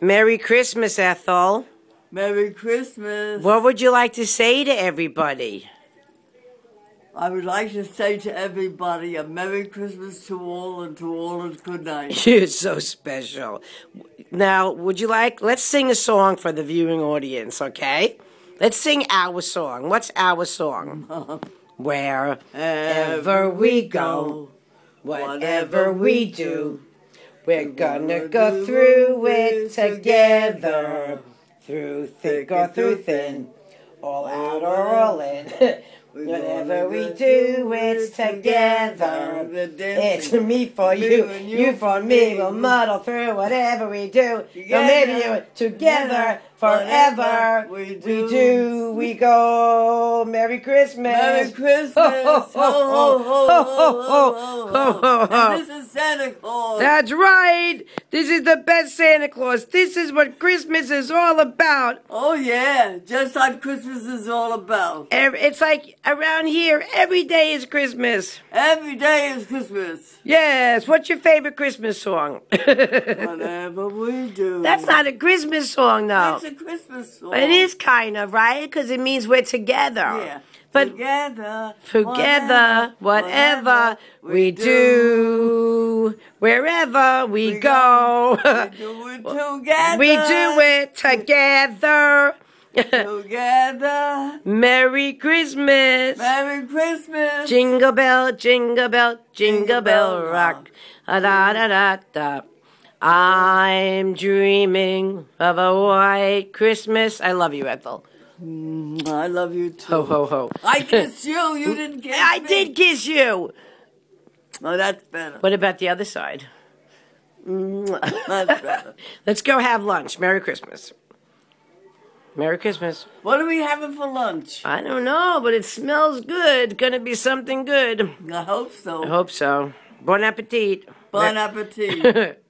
Merry Christmas, Ethel. Merry Christmas. What would you like to say to everybody? I would like to say to everybody a Merry Christmas to all, and to all a good night. You're so special. Now, let's sing a song for the viewing audience, okay? Let's sing our song. What's our song? Wherever we go, whatever we do, we're gonna go through it together. Through thick or through thin, all out or all in. Whatever we do, it's together. It's me for you, you for me. We'll muddle through whatever we do. We'll maybe do it together forever. We go. Merry Christmas. Merry Christmas. Ho, ho, ho. And this is Santa Claus. That's right. This is the best Santa Claus. This is what Christmas is all about. Oh, yeah. Just like Christmas is all about. It's like around here, every day is Christmas. Every day is Christmas. Yes. What's your favorite Christmas song? Whatever we do. That's not a Christmas song, though. It's a Christmas song. It is kind of, right? Because it means we're together. Yeah. But together, whatever we do, wherever we go, we do it together. We do it together. Together. Merry Christmas. Merry Christmas. Jingle bell, jingle bell, jingle bell rock. Da da da da. I'm dreaming of a white Christmas. I love you, Ethel. I love you too. Ho, ho, ho. I kissed you. You didn't kiss me. I did kiss you. Oh, that's better. What about the other side? That's better. Let's go have lunch. Merry Christmas. Merry Christmas. What are we having for lunch? I don't know, but it smells good. Gonna be something good. I hope so. I hope so. Bon appetit. Bon appetit.